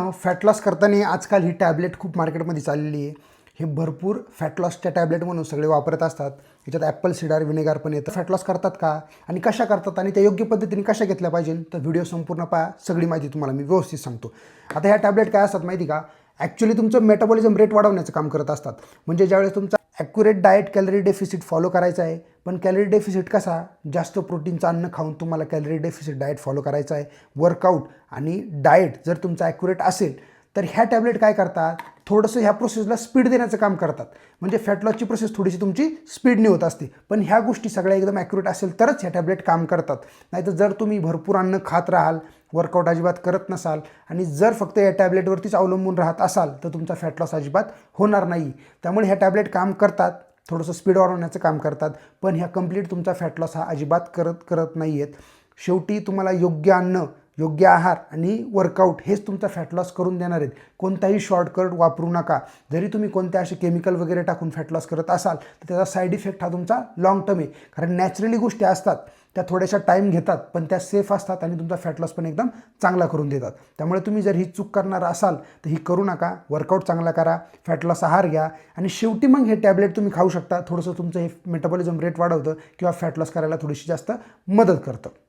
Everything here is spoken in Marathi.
मित्रांनो, फॅट लॉस करताना आजकाल ही टॅबलेट खूप मार्केटमध्ये चाललेली आहे. हे भरपूर फॅट लॉसच्या टॅबलेट म्हणून सगळे वापरत असतात. याच्यात ॲपल सिडार विनेगर पण येतं. फॅट लॉस करतात का आणि कशा करतात आणि त्या योग्य पद्धतीने कशा घेतल्या पाहिजे, तर व्हिडिओ संपूर्ण पहा. सगळी माहिती तुम्हाला मी व्यवस्थित सांगतो. आता ह्या टॅबलेट काय असतात माहिती का, ॲक्च्युली तुमचं मेटाबॉलिझम रेट वाढवण्याचं काम करत असतात. म्हणजे ज्यावेळेस तुमचा accurate diet calorie deficit follow करायचा आहे, पण कॅलरी डेफिसिट कसा, जास्त प्रोटीनचं अन्न खाऊन तुम्हाला कॅलरी डेफिसिट डाएट फॉलो करायचा आहे. वर्कआउट आणि डाएट जर तुमचं ॲक्युरेट असेल तर ह्या टॅबलेट काय करतात, थोडंसं ह्या प्रोसेसला स्पीड देण्याचं काम करतात. म्हणजे फॅट लॉसची प्रोसेस थोडीशी तुमची स्पीडने होत असते. पण ह्या गोष्टी सगळ्या एकदम ॲक्युरेट असेल तरच ह्या टॅबलेट काम करतात. नाहीतर जर तुम्ही भरपूर अन्न खात राहाल, वर्कआउट अजिबात करत नसाल आणि जर फक्त या टॅबलेटवरतीच अवलंबून राहत असाल तर तुमचा फॅट लॉस अजिबात होणार नाही. त्यामुळे ह्या टॅबलेट काम करतात, थोडंसं स्पीड वाढवण्याचं काम करतात, पण ह्या कंप्लीट तुमचा फॅट लॉस हा अजिबात करत नाही आहेत. शेवटी तुम्हाला योग्य अन्न, योग्य आहार आणि वर्कआउट हेच तुमचा फॅट लॉस करून देणार आहेत. कोणताही शॉर्टकट वापरू नका. जरी तुम्ही कोणत्या असे केमिकल वगैरे टाकून फॅट लॉस करत असाल तर त्याचा साईड इफेक्ट हा तुमचा लॉंग टर्म आहे. कारण नॅचरली गोष्टी असतात त्या थोड्याशा टाईम घेतात, पण त्या सेफ असतात आणि तुमचा फॅट लॉस पण एकदम चांगला करून देतात. त्यामुळे तुम्ही जर ही चूक करणार असाल तर ही करू नका. वर्कआउट चांगला करा, फॅट लॉस आहार घ्या आणि शेवटी मग हे टॅबलेट तुम्ही खाऊ शकता. थोडंसं तुमचं हे मेटाबॉलिझम रेट वाढवतं किंवा फॅट लॉस करायला थोडीशी जास्त मदत करतं.